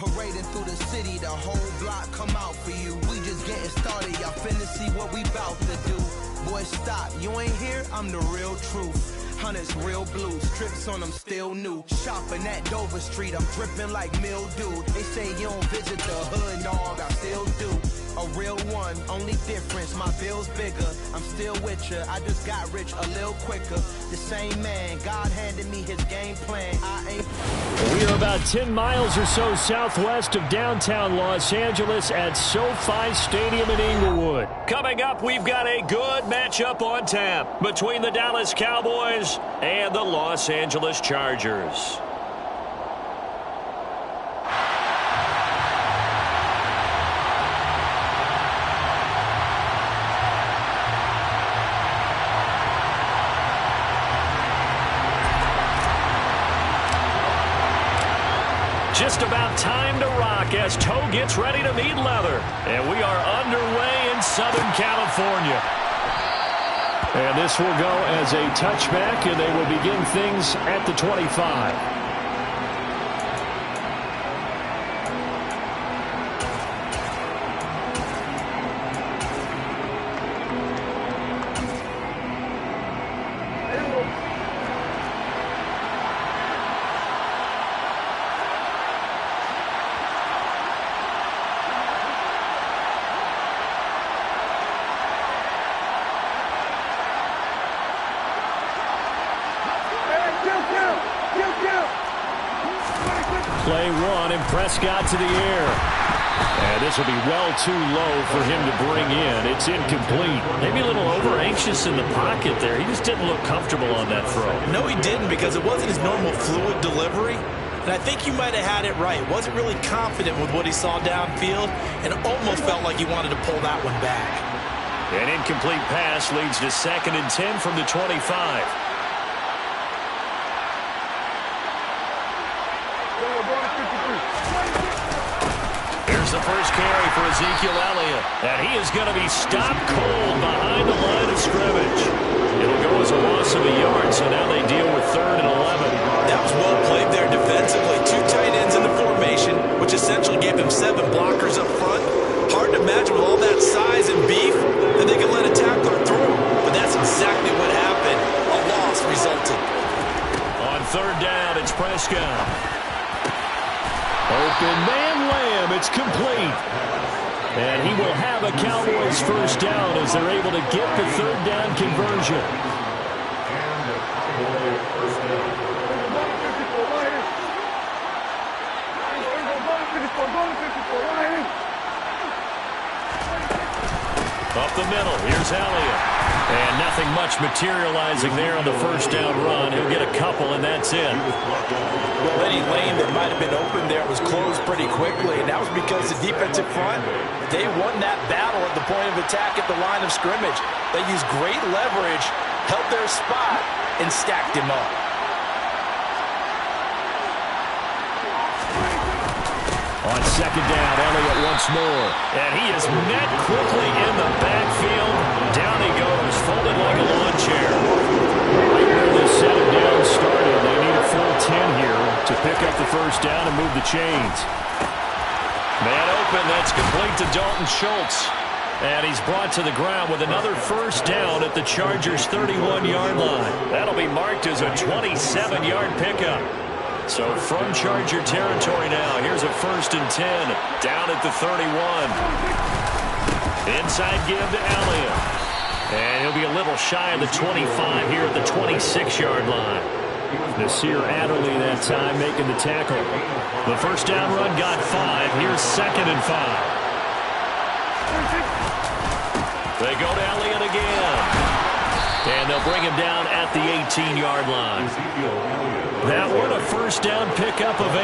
Parading through the city, the whole block come out for you. We just getting started, y'all finna see what we bout to do. Boy, stop, you ain't here, I'm the real truth. Hunters, real blues, strips on them still new. Shopping at Dover Street, I'm dripping like mildew. They say you don't visit the hood, dog, I still do. A real one, only difference, my bill's bigger. I'm still with ya, I just got rich a little quicker. The same man, God handed me his game plan. I ain't... We are about 10 miles or so southwest of downtown Los Angeles at SoFi Stadium in Inglewood. Coming up, we've got a good matchup on tap between the Dallas Cowboys and the Los Angeles Chargers. Just about time to rock as toe gets ready to meet leather. And we are underway in Southern California. And this will go as a touchback, and they will begin things at the 25. Play one, and Prescott to the air. And this will be well too low for him to bring in. It's incomplete. Maybe a little over-anxious in the pocket there. He just didn't look comfortable on that throw. No, he didn't, because it wasn't his normal fluid delivery. And I think you might have had it right. Wasn't really confident with what he saw downfield, and almost felt like he wanted to pull that one back. An incomplete pass leads to 2nd and 10 from the 25. Here's the first carry for Ezekiel Elliott. And he is going to be stopped cold behind the line of scrimmage. It'll go as a loss of a yard, so now they deal with 3rd and 11. That was well played there defensively. 2 tight ends in the formation, which essentially gave him 7 blockers up front. Hard to imagine with all that size and beef that they could let a tackler through. But that's exactly what happened. A loss resulted. On 3rd down, it's Prescott. Open man Lamb, it's complete. And he will have a Cowboys first down as they're able to get the 3rd down conversion. Up the middle, here's Elliott. And nothing much materializing there on the first down run. He'll get a couple, and that's it. Well, any lane that might have been open there was closed pretty quickly, and that was because the defensive front, they won that battle at the point of attack at the line of scrimmage. They used great leverage, held their spot, and stacked him up. On 2nd down, Elliott once more. And he is met quickly in the backfield. Down he goes, folded like a lawn chair. Right where this 7th down started, they need a full 10 here to pick up the first down and move the chains. Man open, that's complete to Dalton Schultz. And he's brought to the ground with another first down at the Chargers' 31-yard line. That'll be marked as a 27-yard pickup. So from Charger territory now, here's a 1st and 10 down at the 31. Inside give to Elliott. And he'll be a little shy of the 25 here at the 26-yard line. Nasir Adderley that time making the tackle. The first down run got 5. Here's 2nd and 5. They go to Elliott again. And they'll bring him down at the 18-yard line. That one a first down pickup of 8.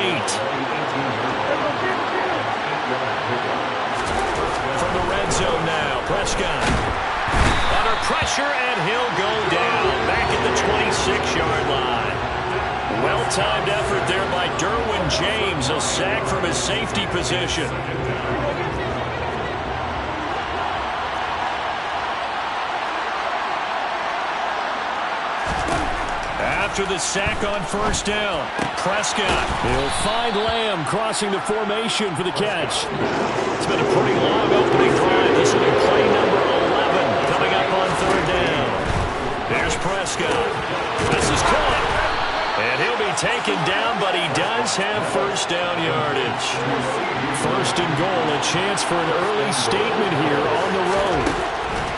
From the red zone now, Prescott. Under pressure, and he'll go down back at the 26-yard line. Well-timed effort there by Derwin James, a sack from his safety position. after the sack on first down. Prescott. He'll find Lamb crossing the formation for the catch. It's been a pretty long opening drive. This will be play number 11 coming up on third down. There's Prescott. This is caught. And he'll be taken down, but he does have first down yardage. First and goal, a chance for an early statement here on the road.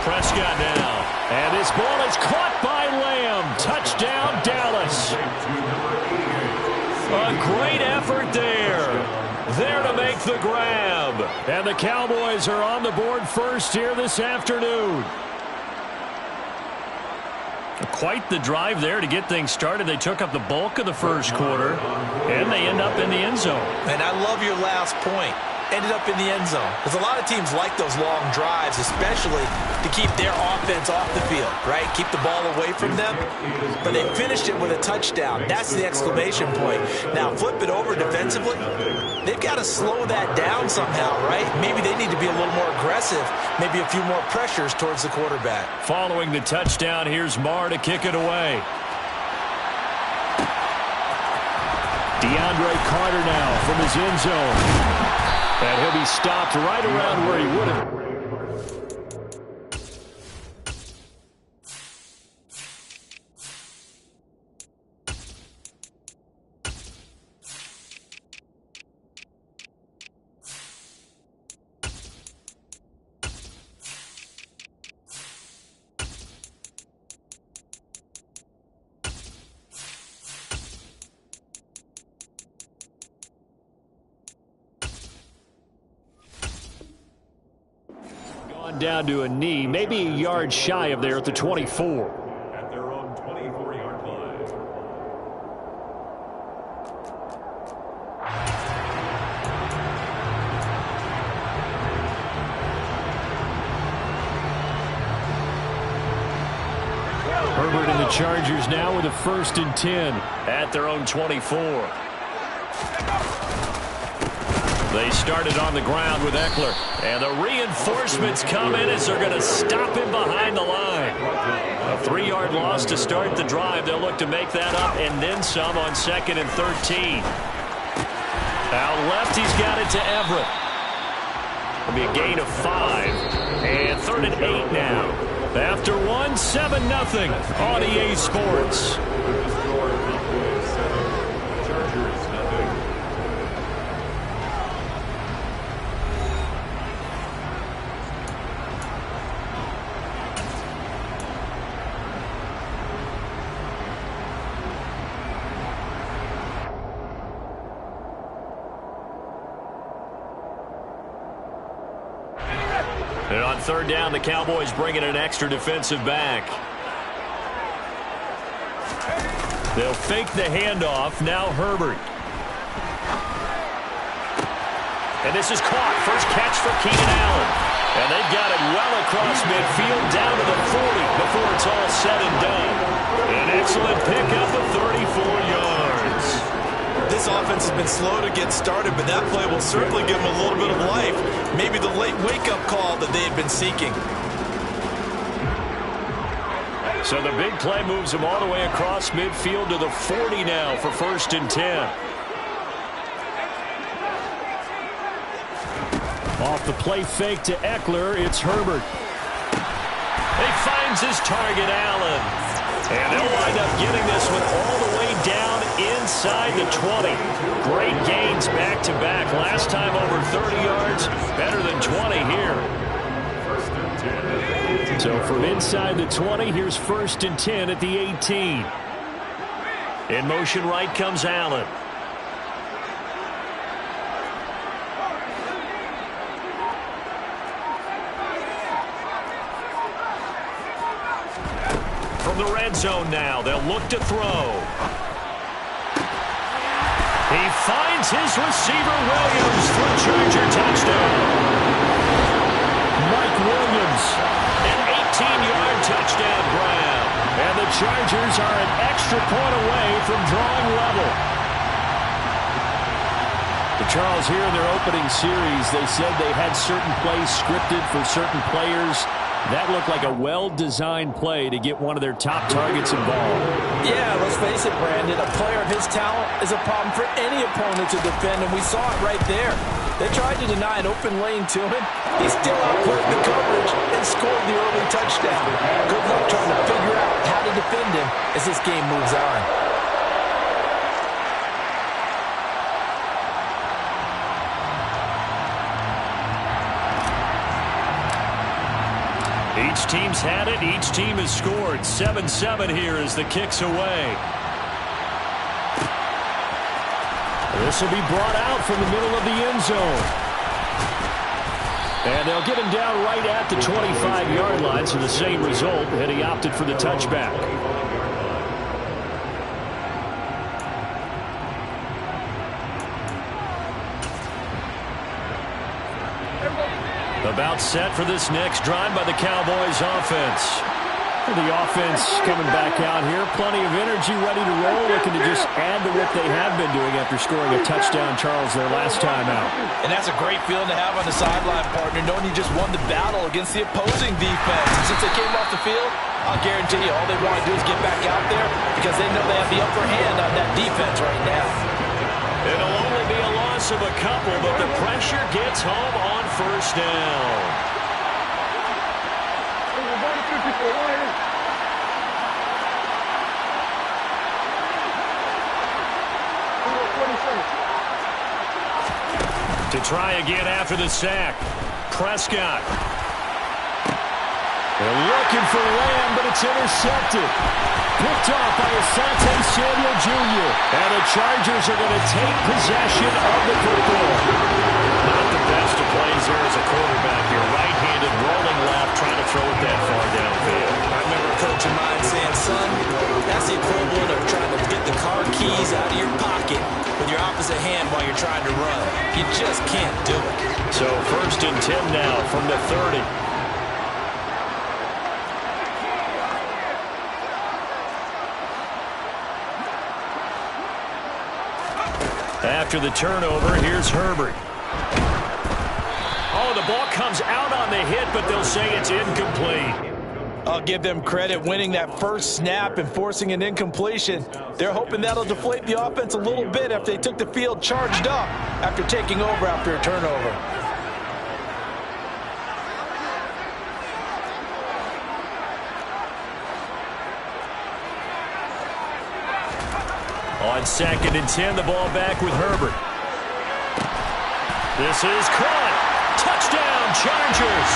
Prescott now. And this ball is caught by Lamb. Touchdown, Dallas. A great effort there. There to make the grab. And the Cowboys are on the board first here this afternoon. Quite the drive there to get things started. They took up the bulk of the first quarter, and they end up in the end zone. And I love your last point. Ended up in the end zone. Because a lot of teams like those long drives, especially to keep their offense off the field, right? Keep the ball away from them. But they finished it with a touchdown. That's the exclamation point. Now, flip it over defensively. They've got to slow that down somehow, right? Maybe they need to be a little more aggressive. Maybe a few more pressures towards the quarterback. Following the touchdown, here's Marr to kick it away. DeAndre Carter now from his end zone. And he'll be stopped right around where he would have. Down to a knee, maybe a yard shy of there at the 24. At their own 24-yard line. Herbert and the Chargers now with a 1st and 10 at their own 24. They started on the ground with Eckler. And the reinforcements come in as they're going to stop him behind the line. A 3-yard loss to start the drive. They'll look to make that up and then some on 2nd and 13. Out left, he's got it to Everett. It'll be a gain of 5. And 3rd and 8 now. After 1, 7-0 on EA Sports. And on 3rd down, the Cowboys bring in an extra defensive back. They'll fake the handoff. Now Herbert. And this is caught. First catch for Keenan Allen. And they've got it well across midfield down to the 40 before it's all said and done. An excellent pickup of 34 yards. This offense has been slow to get started, but that play will certainly give them a little bit of life. Maybe the late wake-up call that they had been seeking. So the big play moves them all the way across midfield to the 40 now for 1st and 10. Off the play fake to Eckler, it's Herbert. He finds his target, Allen. And they'll wind up getting this one all the way down inside the 20. Great gains back-to-back. Last time over 30 yards, better than 20 here. So from inside the 20, here's 1st and 10 at the 18. In motion right comes Allen. From the red zone now, they'll look to throw. He finds his receiver, Williams, for a Charger touchdown. Mike Williams. An 18-yard touchdown grab. And the Chargers are an extra point away from drawing level. But Charles, here in their opening series, they said they had certain plays scripted for certain players. That looked like a well-designed play to get one of their top targets involved. Yeah, let's face it, Brandon. A player of his talent is a problem for any opponent to defend, and we saw it right there. They tried to deny an open lane to him. He still outplayed the coverage and scored the early touchdown. Good luck trying to figure out how to defend him as this game moves on. Each team's had it. Each team has scored. 7-7 here as the kick's away. This will be brought out from the middle of the end zone. And they'll get him down right at the 25-yard line, so the same result, and he opted for the touchback. About set for this next drive by the Cowboys offense. The offense coming back out here. Plenty of energy, ready to roll, looking to just add to what they have been doing after scoring a touchdown, Charles, their last time out. And that's a great feeling to have on the sideline, partner, knowing you just won the battle against the opposing defense. And since they came off the field, I'll guarantee you all they want to do is get back out there because they know they have the upper hand on that defense right now. It'll only be a loss of a couple, but the pressure gets home on first down. To try again after the sack, Prescott. They're looking for Lamb, but it's intercepted. Picked off by Asante Samuel Jr. And the Chargers are going to take possession of the football. Not the best of plays there as a quarterback. Your right-handed rolling left trying to throw it that far downfield. I remember a coach of mine saying, son, that's the equivalent of trying to get the car keys out of your pocket with your opposite hand while you're trying to run. You just can't do it. So 1st and 10 now from the 30. After the turnover, here's Herbert. Oh, the ball comes out on the hit, but they'll say it's incomplete. I'll give them credit winning that first snap and forcing an incompletion. They're hoping that'll deflate the offense a little bit after they took the field charged up after taking over after a turnover. On 2nd and 10, the ball back with Herbert. This is caught. Touchdown, Chargers.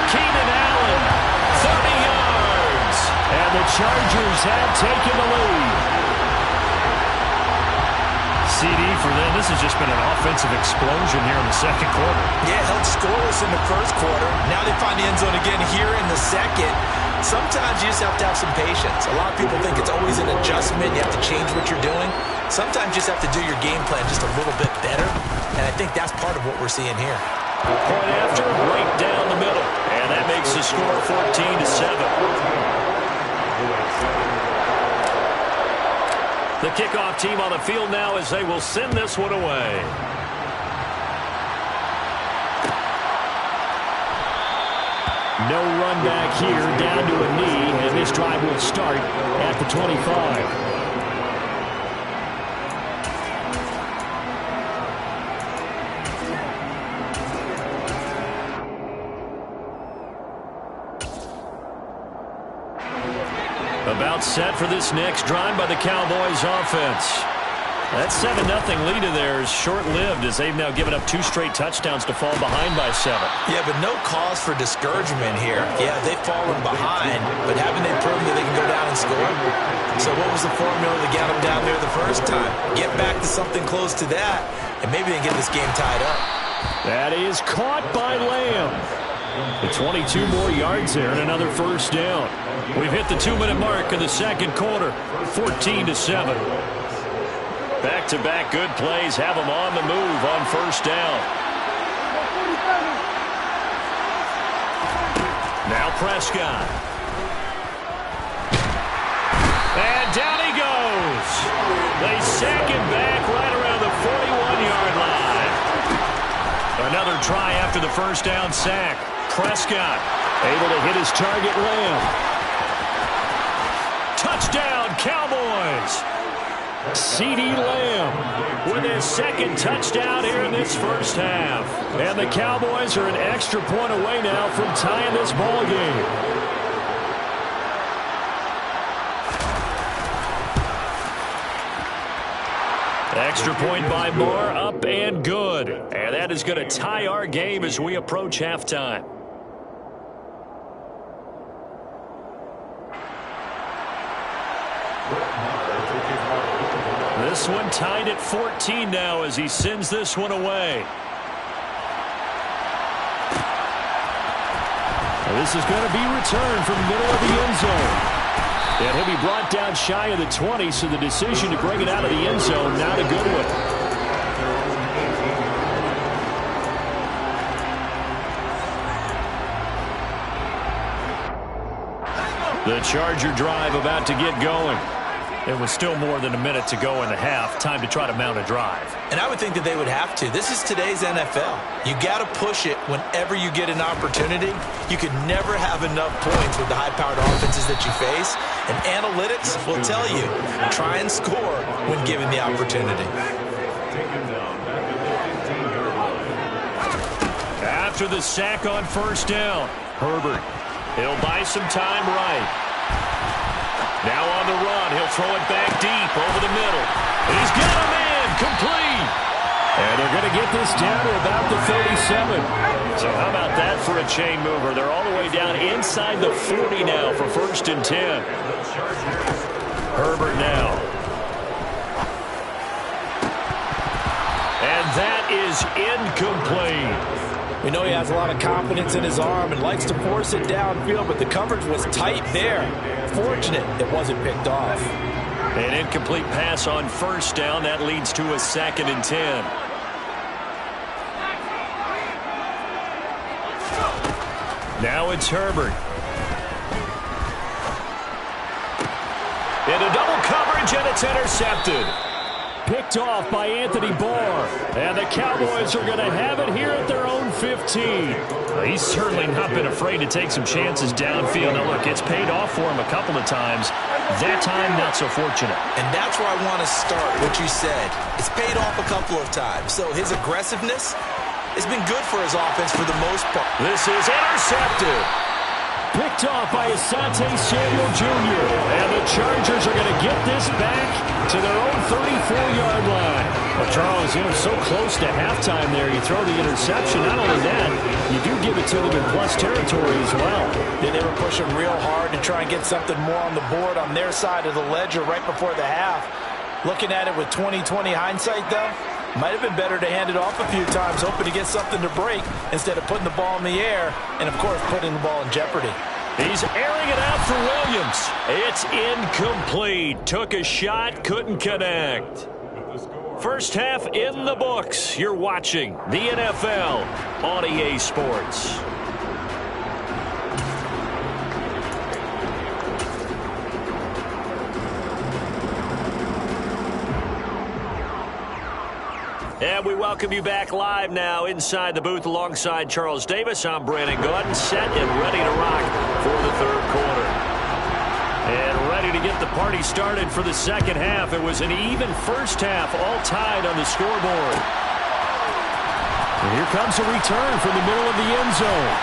Keenan Allen, 30 yards. And the Chargers have taken the lead. CD for them. This has just been an offensive explosion here in the second quarter. Yeah, held scoreless in the first quarter. Now they find the end zone again here in the second. Sometimes you just have to have some patience. A lot of people think it's always an adjustment. You have to change what you're doing. Sometimes you just have to do your game plan just a little bit better. And I think that's part of what we're seeing here. Point after, right down the middle. And that makes the score 14-7. The kickoff team on the field now as they will send this one away. No run back here, down to a knee, and this drive will start at the 25. About set for this next drive by the Cowboys offense. That 7-0 lead of theirs short-lived as they've now given up 2 straight touchdowns to fall behind by 7. Yeah, but no cause for discouragement here. Yeah, they've fallen behind, but haven't they proven that they can go down and score? So what was the formula that got them down there the first time? Get back to something close to that, and maybe they can get this game tied up. That is caught by Lamb. The 22 more yards there and another first down. We've hit the 2-minute mark in the second quarter, 14-7. Back-to-back good plays have them on the move on first down. Now Prescott. And down he goes. They sack him back right around the 41-yard line. Another try after the first down sack. Prescott Able to hit his target, Lamb. Touchdown, Cowboys! CeeDee Lamb with his second touchdown here in this first half. And the Cowboys are an extra point away now from tying this ball game. Extra point by Moore, up and good. And that is going to tie our game as we approach halftime. This one tied at 14 now as he sends this one away. And this is going to be returned from the middle of the end zone. And he'll be brought down shy of the 20, so the decision to bring it out of the end zone, not a good one. The Charger drive about to get going. There was still more than a minute to go in the half. Time to try to mount a drive. And I would think that they would have to. This is today's NFL. You got to push it whenever you get an opportunity. You could never have enough points with the high-powered offenses that you face. And analytics will tell you, try and score when given the opportunity. After the sack on first down, Herbert. He'll buy some time right. Now on the run, he'll throw it back deep over the middle. He's got a man, complete. And they're going to get this down to about the 37. So how about that for a chain mover? They're all the way down inside the 40 now for 1st and 10. Herbert now. And that is incomplete. We know he has a lot of confidence in his arm and likes to force it downfield, but the coverage was tight there. Fortunate it wasn't picked off. An incomplete pass on first down. That leads to a 2nd and 10. Now it's Herbert. Into double coverage, and it's intercepted. Picked off by Anthony Barr. And the Cowboys are going to have it here at their own 15. He's certainly not been afraid to take some chances downfield. Now, look, it's paid off for him a couple of times. That time, not so fortunate. And that's where I want to start, what you said. It's paid off a couple of times. So his aggressiveness has been good for his offense for the most part. This is intercepted. Picked off by Asante Samuel Jr. And the Chargers are going to get this back to their own 34-yard line. Well, Charles, so close to halftime there. You throw the interception. Not only that, you do give it to them in plus territory as well. Yeah, they were pushing real hard to try and get something more on the board on their side of the ledger right before the half. Looking at it with 20/20 hindsight, though, might have been better to hand it off a few times, hoping to get something to break instead of putting the ball in the air and, of course, putting the ball in jeopardy. He's airing it out for Williams. It's incomplete. Took a shot, couldn't connect. First half in the books. You're watching the NFL on EA Sports. And we welcome you back live now inside the booth alongside Charles Davis. I'm Brandon Gordon, set and ready to rock for the third quarter. And ready to get the party started for the second half. It was an even first half, all tied on the scoreboard. And here comes a return from the middle of the end zone.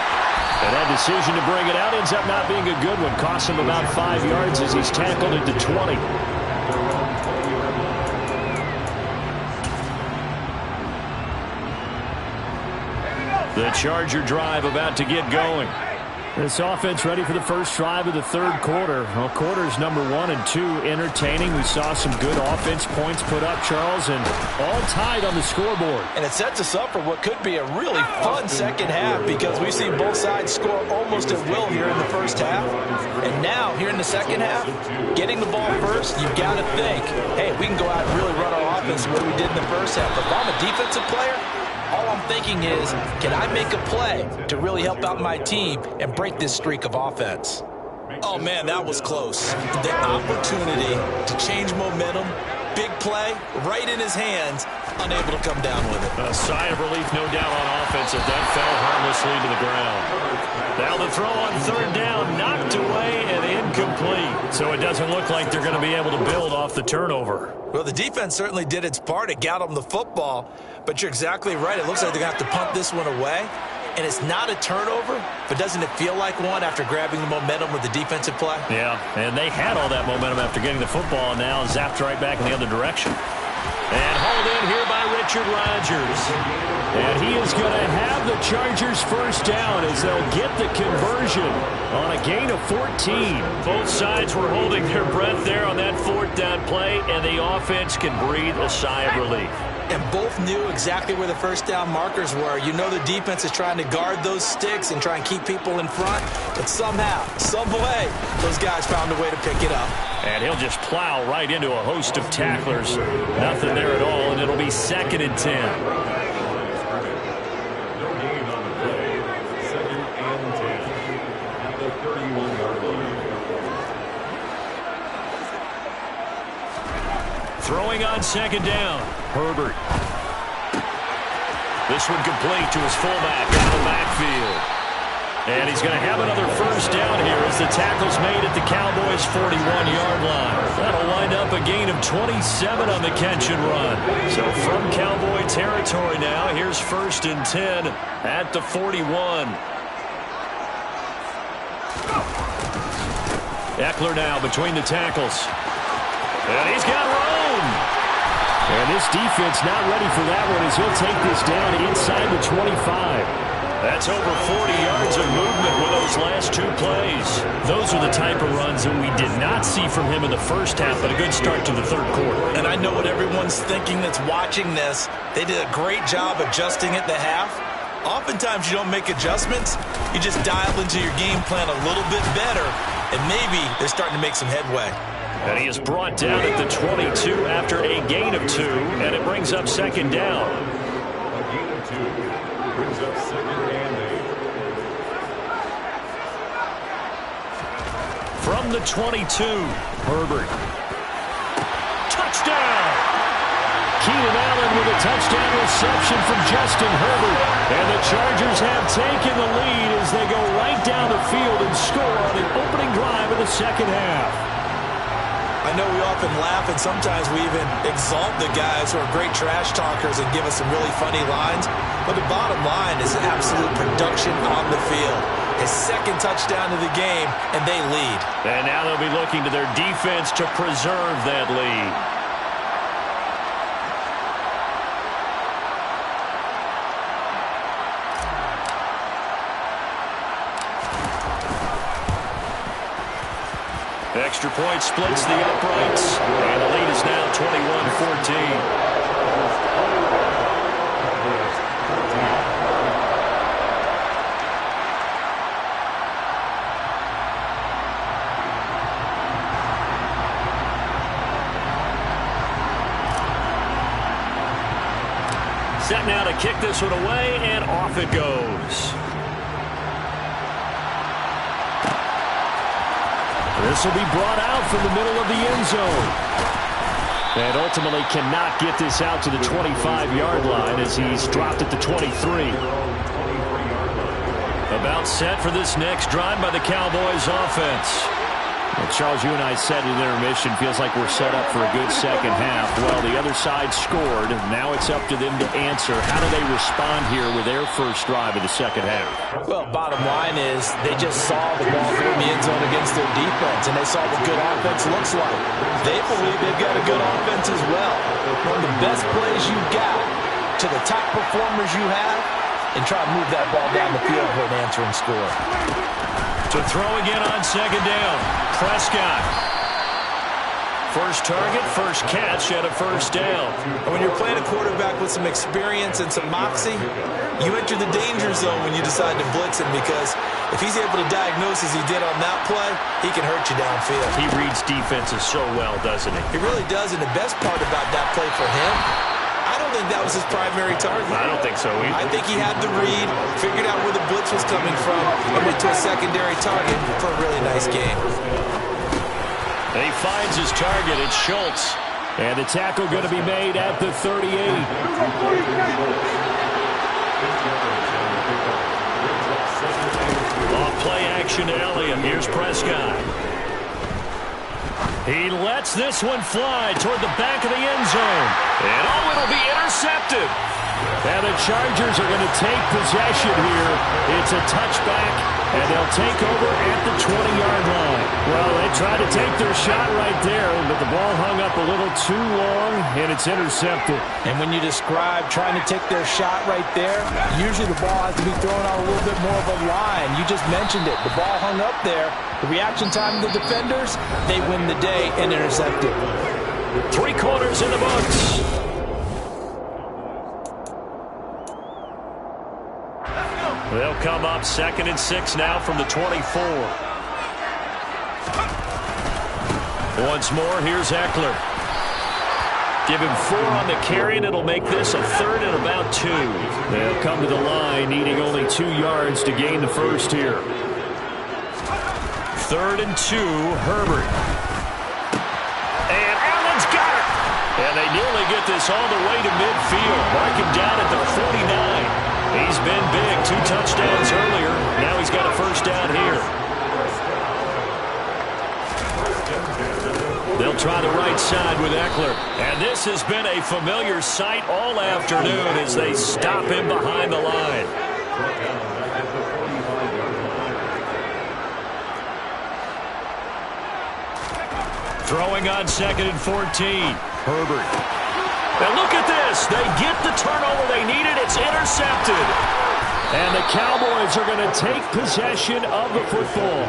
And that decision to bring it out ends up not being a good one. Costs him about 5 yards as he's tackled at the 20. The Charger drive about to get going. This offense ready for the first drive of the third quarter. Well, quarters number 1 and 2 entertaining. We saw some good offense points put up, Charles, and all tied on the scoreboard. And it sets us up for what could be a really fun second half because we've seen both sides score almost at will here in the first half. And now, here in the second half, getting the ball first, you've got to think, hey, we can go out and really run our offense the way we did in the first half. But if I'm a defensive player, all I'm thinking is, can I make a play to really help out my team and break this streak of offense? Oh, man, that was close. The opportunity to change momentum, big play, right in his hands, unable to come down with it. A sigh of relief, no doubt, on offense sequence, and then fell harmlessly to the ground. Now the throw on third down, knocked away and incomplete. So it doesn't look like they're going to be able to build off the turnover. Well, the defense certainly did its part. It got them the football, but you're exactly right. It looks like they're going to have to punt this one away. And it's not a turnover, but doesn't it feel like one after grabbing the momentum with the defensive play? Yeah, and they had all that momentum after getting the football, and now zapped right back in the other direction. And hauled in here by Richard Rodgers. And he is going to have the Chargers first down as they'll get the conversion on a gain of 14. Both sides were holding their breath there on that fourth down play, and the offense can breathe a sigh of relief. And both knew exactly where the first down markers were. You know the defense is trying to guard those sticks and try and keep people in front. But somehow, some way, those guys found a way to pick it up. And he'll just plow right into a host of tacklers. Nothing there at all, and it'll be 2nd and 10. No gain on the play. 2nd and 10. At the 31-yard line. Throwing on 2nd down. Herbert. This one complete to his fullback out of the backfield. And he's going to have another first down here as the tackle's made at the Cowboys' 41-yard line. That'll wind up a gain of 27 on the catch and run. So from Cowboy territory now, here's 1st and 10 at the 41. Eckler now between the tackles. And he's got room. And this defense not ready for that one as he'll take this down inside the 25. That's over 40 yards of movement with those last 2 plays. Those are the type of runs that we did not see from him in the first half, but a good start to the 3rd quarter. And I know what everyone's thinking that's watching this. They did a great job adjusting at the half. Oftentimes you don't make adjustments. You just dial into your game plan a little bit better, and maybe they're starting to make some headway. And he is brought down at the 22 after a gain of 2, and it brings up 2nd down. A gain of 2 brings up 2nd and 8. From the 22, Herbert. Touchdown! Keenan Allen with a touchdown reception from Justin Herbert. And the Chargers have taken the lead as they go right down the field and score on the opening drive of the 2nd half. I know we often laugh, and sometimes we even exalt the guys who are great trash talkers and give us some really funny lines. But the bottom line is absolute production on the field. His 2nd touchdown of the game, and they lead. And now they'll be looking to their defense to preserve that lead. Extra point splits the uprights, and the lead is now 21-14. Set now to kick this one away, and off it goes. This will be brought out from the middle of the end zone. And ultimately cannot get this out to the 25-yard line as he's dropped at the 23. About set for this next drive by the Cowboys offense. Well, Charles, you and I said in intermission, feels like we're set up for a good 2nd half. Well, the other side scored. Now it's up to them to answer. How do they respond here with their first drive of the 2nd half? Well, bottom line is they just saw the ball through the end zone against their defense, and they saw what good offense looks like. They believe they've got a good offense as well. One of the best plays you've got to the top performers you have, and try to move that ball down the field for an answering score. To throw again on 2nd down. Prescott. First target, first catch at a first down. And when you're playing a quarterback with some experience and some moxie, you enter the danger zone when you decide to blitz him, because if he's able to diagnose as he did on that play, he can hurt you downfield. He reads defenses so well, doesn't he? He really does, and the best part about that play for him, I don't think that was his primary target. I don't think so either. I think he had the read, figured out where the blitz was coming from, and went to a secondary target for a really nice game. And he finds his target. It's Schultz. And the tackle going to be made at the 38. Prescott. He lets this one fly toward the back of the end zone. And it'll be intercepted. And the Chargers are going to take possession here. It's a touchback, and they'll take over at the 20-yard line. Well, they tried to take their shot right there, but the ball hung up a little too long, and it's intercepted. And when you describe trying to take their shot right there, usually the ball has to be thrown on a little bit more of a line. You just mentioned it. The ball hung up there. The reaction time of the defenders, they win the day and intercept it. 3 quarters in the books. They'll come up 2nd and 6 now from the 24. Once more, here's Eckler. Give him 4 on the carry, and it'll make this a 3rd and about 2. They'll come to the line, needing only 2 yards to gain the first here. 3rd and 2, Herbert. And Allen's got it. And they nearly get this all the way to midfield. Mark him down at the 49. He's been big. 2 touchdowns earlier. Now he's got a first down here. They'll try the right side with Eckler. And this has been a familiar sight all afternoon as they stop him behind the line. Throwing on 2nd and 14. Herbert. And look at this. They get the turnover they needed. It's intercepted. And the Cowboys are going to take possession of the football.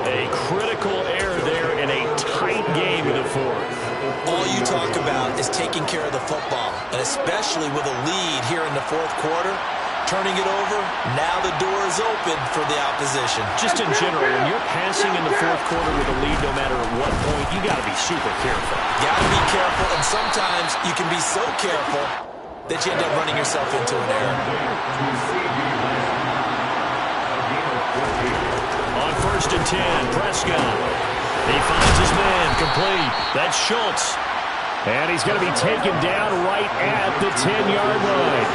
A critical error there in a tight game in the 4th. All you talk about is taking care of the football, and especially with a lead here in the 4th quarter. Turning it over, now the door is open for the opposition. Just in general, when you're passing in the 4th quarter with a lead, no matter at what point, you got to be super careful. Got to be careful, and sometimes you can be so careful that you end up running yourself into an error. On 1st and 10, Prescott. He finds his man, complete. That's Schultz. And he's going to be taken down right at the 10-yard line.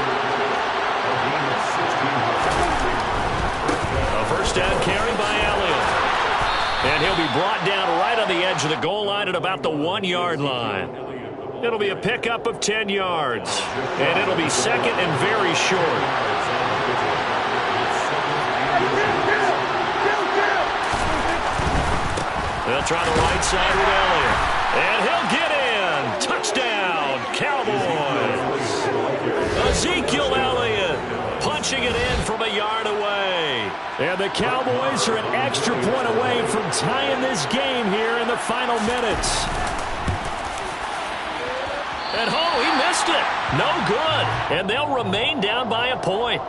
First down carry by Elliott. And he'll be brought down right on the edge of the goal line at about the 1-yard line. It'll be a pickup of 10 yards. And it'll be 2nd and very short. They'll try the right side with Elliott. And he'll get in. Touchdown, Cowboys. Ezekiel Elliott punching it in from a yard away. And the Cowboys are an extra point away from tying this game here in the final minutes. And he missed it. No good. And they'll remain down by a point.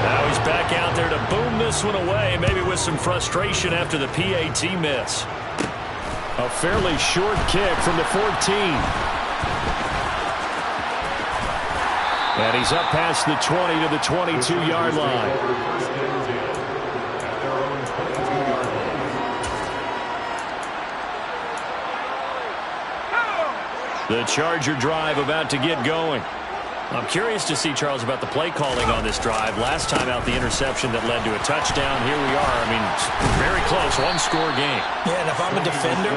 Now he's back out there to boom this one away, maybe with some frustration after the PAT miss. A fairly short kick from the 14. And he's up past the 20 to the 22-yard line. The Charger drive about to get going. I'm curious to see, Charles, about the play calling on this drive. Last time out, the interception that led to a touchdown. Here we are. I mean, very close, one-score game. Yeah, and if I'm a defender,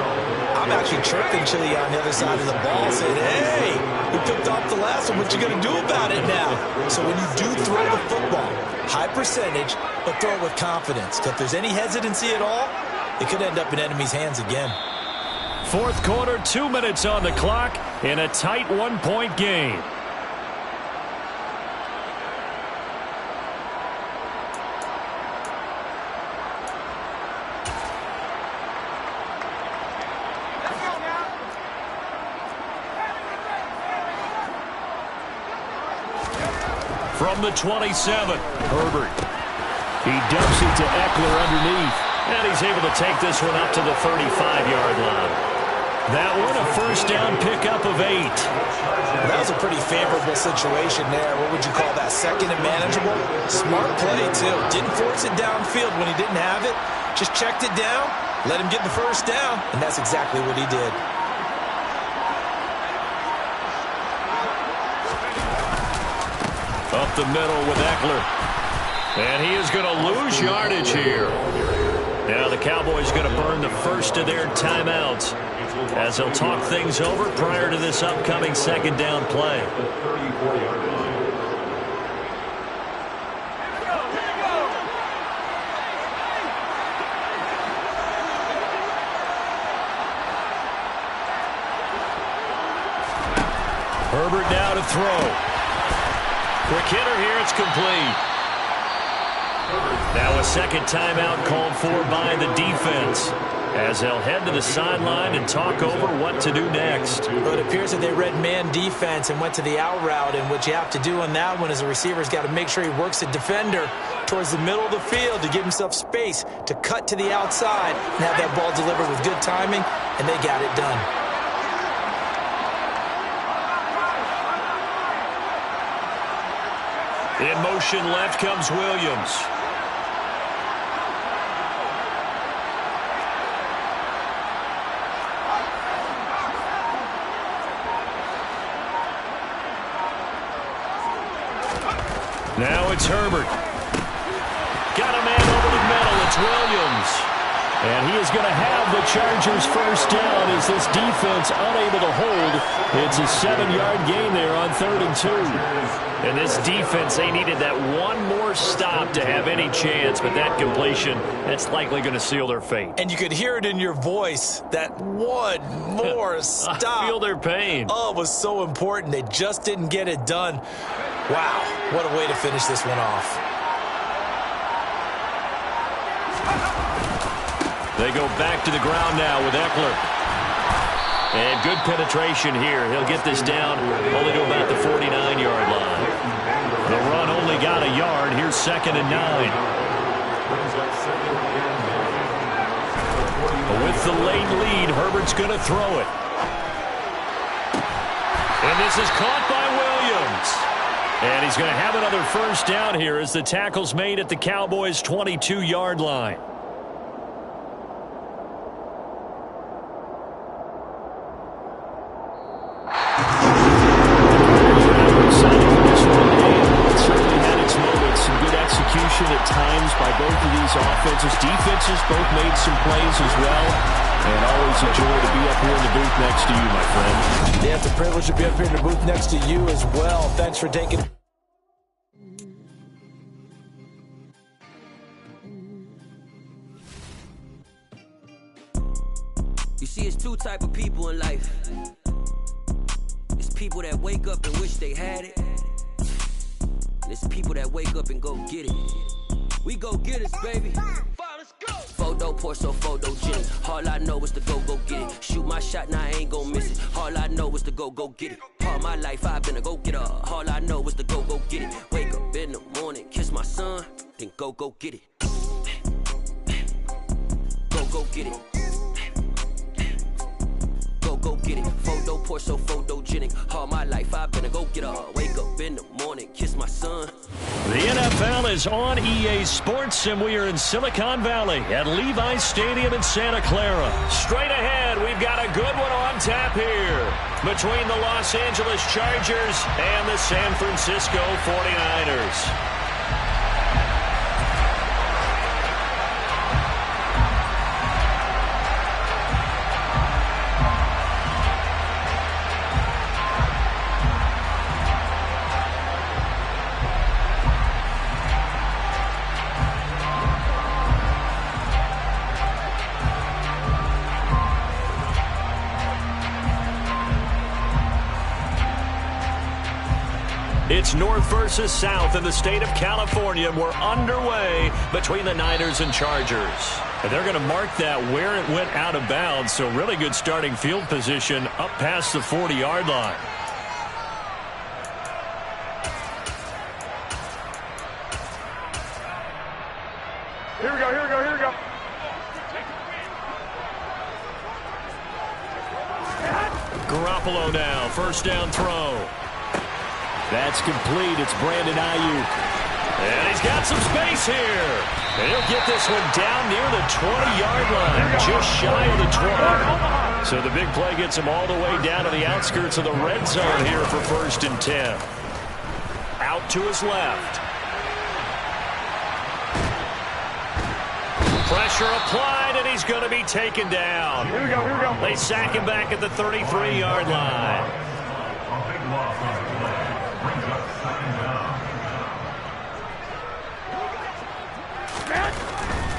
I'm actually chirping Chili on the other side of the ball, saying, hey, you picked off the last one. What you going to do about it now? So when you do throw the football, high percentage, but throw it with confidence. Because if there's any hesitancy at all, it could end up in enemy's hands again. 4th quarter, 2 minutes on the clock in a tight 1-point game. From the 27, Herbert. He dumps it to Eckler underneath. And he's able to take this one up to the 35-yard line. That one a first down pickup of 8. That was a pretty favorable situation there. What would you call that? 2nd and manageable? Smart play, too. Didn't force it downfield when he didn't have it. Just checked it down, let him get the first down, and that's exactly what he did. up the middle with Eckler. And he is going to lose yardage here. Now the Cowboys going to burn the first of their timeouts as they'll talk things over prior to this upcoming second down play. Herbert now to throw. Quick hitter here, it's complete. Now a second timeout called for by the defense as they'll head to the sideline and talk over what to do next. Well, it appears that they read man defense and went to the out route, and what you have to do on that one is the receiver's got to make sure he works the defender towards the middle of the field to give himself space to cut to the outside and have that ball delivered with good timing, and they got it done. In motion left comes Williams. Now it's Herbert. Got a man over the middle. It's Williams. And he is going to have the Chargers first down as this defense unable to hold. It's a 7-yard gain there on 3rd and 2. And this defense, they needed that one more stop to have any chance, but that completion, that's likely going to seal their fate. And you could hear it in your voice, that one more stop. I feel their pain. Oh, it was so important. They just didn't get it done. Wow, what a way to finish this one off. They go back to the ground now with Eckler. And good penetration here. He'll get this down only to about the 49-yard line. The run only got a yard. Here's 2nd and 9. With the late lead, Herbert's going to throw it. And this is caught by Williams. And he's going to have another first down here as the tackle's made at the Cowboys' 22-yard line. At times by both of these offenses. Defenses both made some plays as well. And always a joy to be up here in the booth next to you, my friend. They have the privilege to be up here in the booth next to you as well. Thanks for taking. You see, it's two type of people in life. It's people that wake up and wish they had it. And it's people that wake up and go get it. We go get it, baby. Let's go. Photo Porsche, photo Jenny. All I know is to go get it. Shoot my shot, now I ain't gon' miss it. All I know is to go get it. All my life I've been a go-getter. All I know is to go get it. Wake up in the morning, kiss my son, then go get it. Go get it. Go get it. Photo Porsche, photogenic. All my life I've been a go-getter. Wake up in the morning, kiss my son. The NFL is on EA Sports, and we are in Silicon Valley at Levi's Stadium in Santa Clara. Straight ahead, we've got a good one on tap here between the Los Angeles Chargers and the San Francisco 49ers. It's North versus South in the state of California. We're underway between the Niners and Chargers. And they're going to mark that where it went out of bounds, so really good starting field position up past the 40-yard line. Here we go. Garoppolo now, first down throw. That's complete. It's Brandon Ayuk. And he's got some space here. And he'll get this one down near the 20-yard line, just shy of the 20. So the big play gets him all the way down to the outskirts of the red zone here for 1st and 10. out to his left. Pressure applied, and he's going to be taken down. Here we go, here we go. They sack him back at the 33-yard line. A big loss on the play. Brings up second down.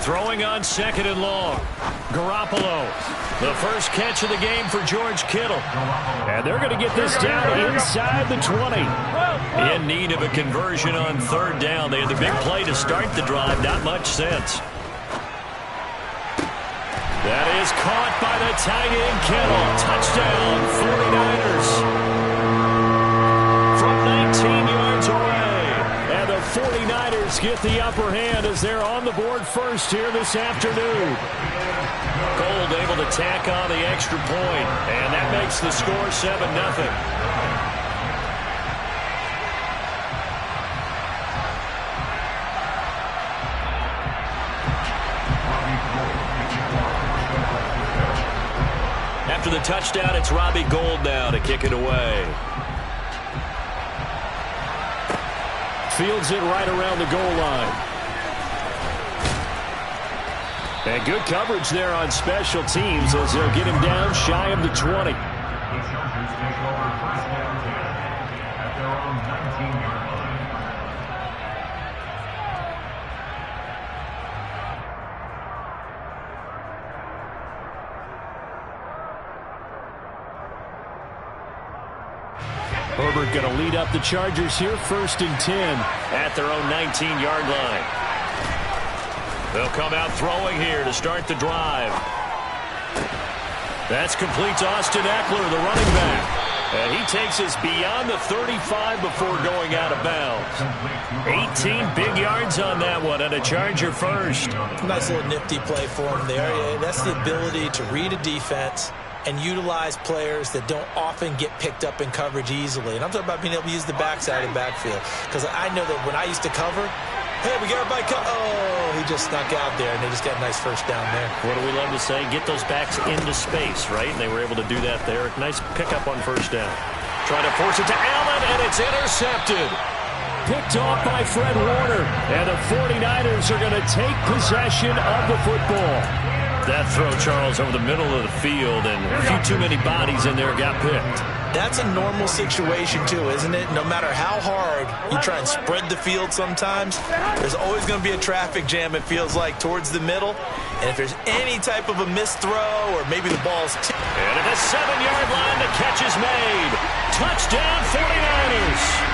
Throwing on second and long. Garoppolo. The first catch of the game for George Kittle. And they're going to get this down inside the 20. In need of a conversion on third down. They had the big play to start the drive. Not much sense. That is caught by the tight end, Kittle. Touchdown, 49ers. From 19 yards away. And the 49ers get the upper hand as they're on the board first here this afternoon. Gold able to tack on the extra point. And that makes the score 7-0. After the touchdown, it's Robbie Gould now to kick it away. Fields it right around the goal line. And good coverage there on special teams as they'll get him down shy of the 20. The Chargers take over first down 10 at their own 19-yard line. Herbert going to lead up the Chargers here, 1st and 10 at their own 19-yard line. They'll come out throwing here to start the drive. That's complete to Austin Eckler, the running back. And he takes us beyond the 35 before going out of bounds. 18 big yards on that one, and a Charger first. Nice little nifty play for him there. Yeah, that's the ability to read a defense and utilize players that don't often get picked up in coverage easily. And I'm talking about being able to use the backside of the backfield. Because I know that when I used to cover, hey, we got everybody oh, he just snuck out there, and they just got a nice first down there. What do we love to say? Get those backs into space, right? And they were able to do that there. Nice pickup on first down. Trying to force it to Allen, and it's intercepted. Picked off by Fred Warner. And the 49ers are going to take possession of the football. That throw, Charles, over the middle of the field, and a few too many bodies in there got picked. That's a normal situation, too, isn't it? No matter how hard you try and spread the field sometimes, there's always going to be a traffic jam, it feels like, towards the middle. And if there's any type of a missed throw or maybe the ball's and at the 7-yard line, the catch is made. Touchdown, 49ers.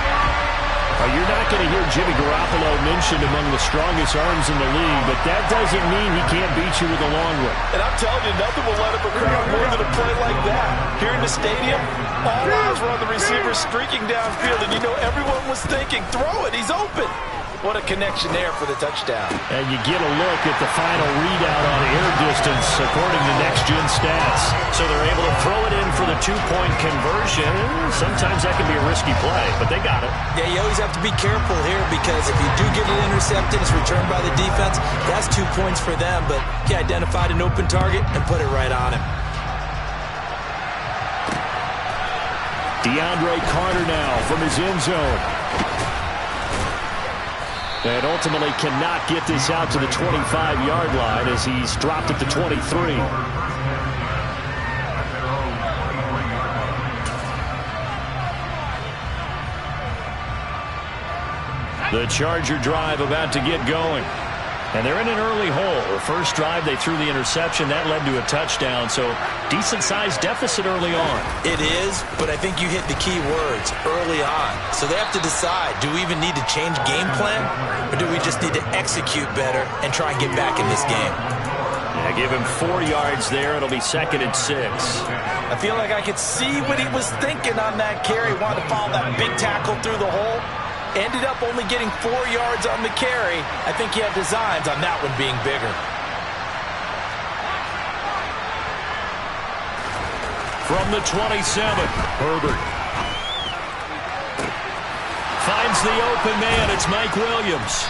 You're not going to hear Jimmy Garoppolo mentioned among the strongest arms in the league, but that doesn't mean he can't beat you with a long one. And I'm telling you, nothing will let up a crowd more than a play like that. Here in the stadium, all eyes were on the receiver streaking downfield, and you know everyone was thinking, throw it, he's open. What a connection there for the touchdown. And you get a look at the final readout on air distance according to next-gen stats. So they're able to throw it in for the two-point conversion. Sometimes that can be a risky play, but they got it. Yeah, you always have to be careful here because if you do get it intercepted, it's returned by the defense. That's 2 points for them, but he identified an open target and put it right on him. DeAndre Carter now from his end zone. And ultimately cannot get this out to the 25-yard line as he's dropped at the 23. The Charger drive about to get going. And they're in an early hole. The first drive, they threw the interception. That led to a touchdown, so decent-sized deficit early on. It is, but I think you hit the key words, early on. So they have to decide, do we even need to change game plan, or do we just need to execute better and try and get back in this game? Yeah, give him 4 yards there. It'll be 2nd and 6. I feel like I could see what he was thinking on that carry. Wanted to follow that big tackle through the hole. Ended up only getting 4 yards on the carry. I think he had designs on that one being bigger. From the 27, Herbert finds the open man. It's Mike Williams.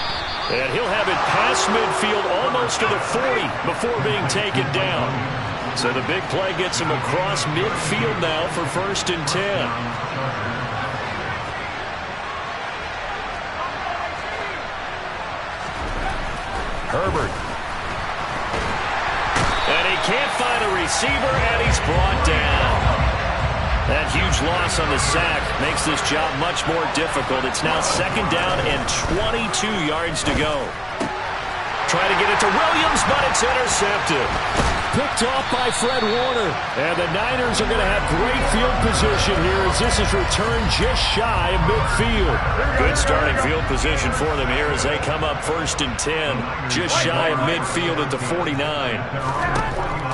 And he'll have it past midfield almost to the 40 before being taken down. So the big play gets him across midfield now for 1st and 10. Herbert. And he can't find a receiver, and he's brought down. That huge loss on the sack makes this job much more difficult. It's now 2nd down and 22 yards to go. Trying to get it to Williams, but it's intercepted. Picked off by Fred Warner. And the Niners are going to have great field position here as this is returned just shy of midfield. Good starting field position for them here as they come up 1st and 10. Just shy of midfield at the 49.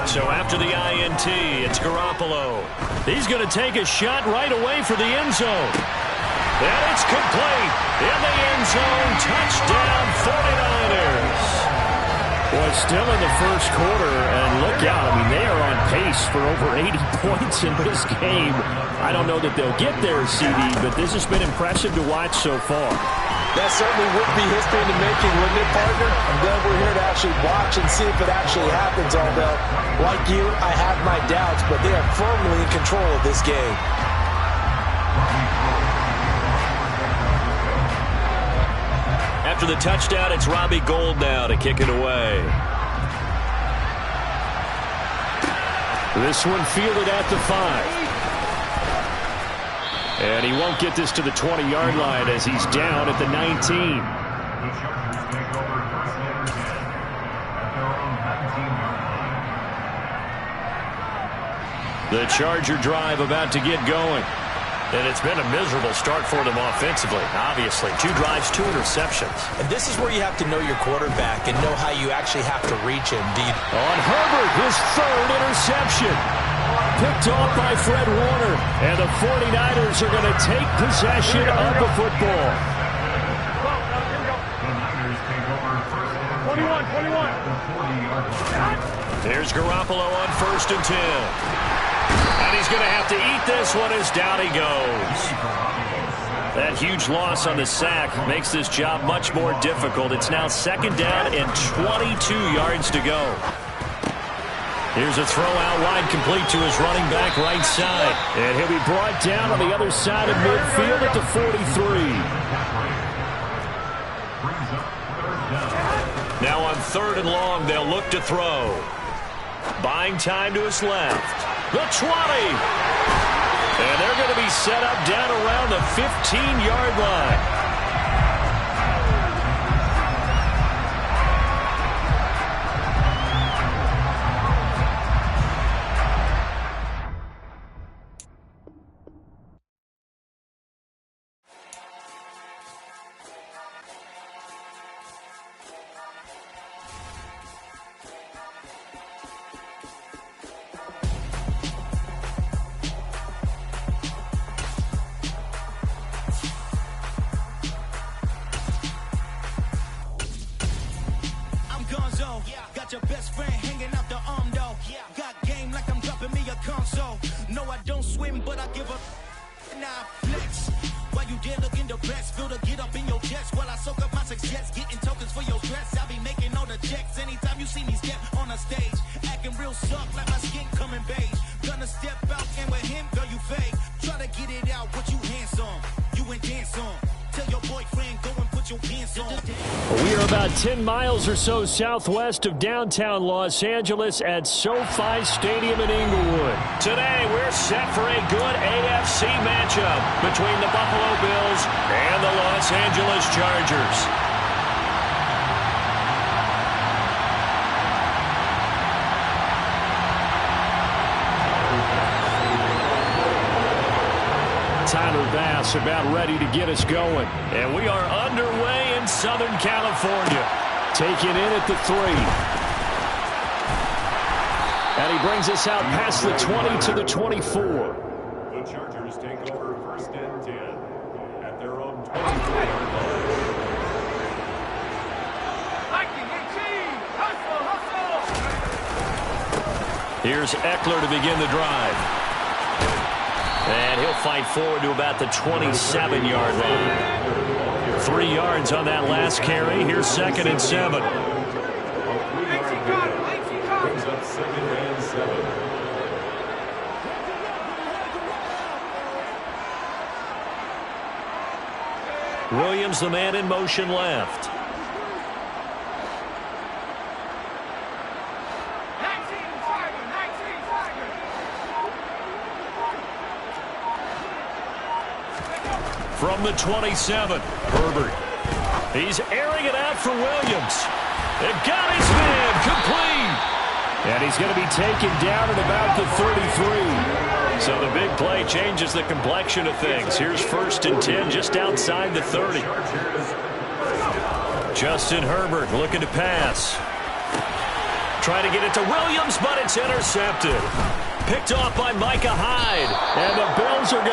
So after the INT, it's Garoppolo. He's going to take a shot right away for the end zone. And it's complete. In the end zone, touchdown 49ers. Well, still in the first quarter, and look out. I mean, they are on pace for over 80 points in this game. I don't know that they'll get there, CD, but this has been impressive to watch so far. That certainly would be history in the making, wouldn't it, partner? I'm glad we're here to actually watch and see if it actually happens, although, like you, I have my doubts, but they are firmly in control of this game. After the touchdown, it's Robbie Gould now to kick it away. This one fielded at the 5. And he won't get this to the 20-yard line as he's down at the 19. The Charger drive about to get going. And it's been a miserable start for them offensively, obviously. 2 drives, 2 interceptions. And this is where you have to know your quarterback and know how you actually have to reach him. On Herbert, his 3rd interception. Picked off by Fred Warner. And the 49ers are going to take possession of the football. 21. Here's Garoppolo on 1st and 10. And he's going to have to eat this one as down he goes. That huge loss on the sack makes this job much more difficult. It's now 2nd down and 22 yards to go. Here's a throw out wide complete to his running back right side. And he'll be brought down on the other side of midfield at the 43. Now on 3rd and long, they'll look to throw. Buying time to his left. The 20. And they're going to be set up down around the 15-yard line. Got your best friend hanging out the arm though. Got game like I'm dropping me a console. No, I don't swim, but I give up. Nah, flex. While you there looking depressed, feel the get up in your chest while I soak up my success, getting tokens for your stress. I be making all the checks anytime you see me step on a stage, acting real soft like my skin coming beige. Gonna step out and with him, girl, you fake. Try to get it out, what you handsome, you ain't dance on. Tell your boyfriend, go and put your pants on. We are about 10 miles or so southwest of downtown Los Angeles at SoFi Stadium in Inglewood. Today, we're set for a good AFC matchup between the Buffalo Bills and the Los Angeles Chargers. Tyler Bass about ready to get us going. And we are underway in Southern California. Taking in at the 3. And he brings us out past the 20 to the 24. The Chargers take over 1st and 10 at their own 24-yard line. Here's Eckler to begin the drive. And he'll fight forward to about the 27-yard line. 3 yards on that last carry. Here's 2nd and 7. Brings up 2nd and 7. Williams, the man in motion left. From the 27, Herbert. He's airing it out for Williams. It got his man complete. And he's going to be taken down at about the 33. So the big play changes the complexion of things. Here's 1st and 10 just outside the 30. Justin Herbert looking to pass. Trying to get it to Williams, but it's intercepted. Picked off by Micah Hyde. And the Bills are going to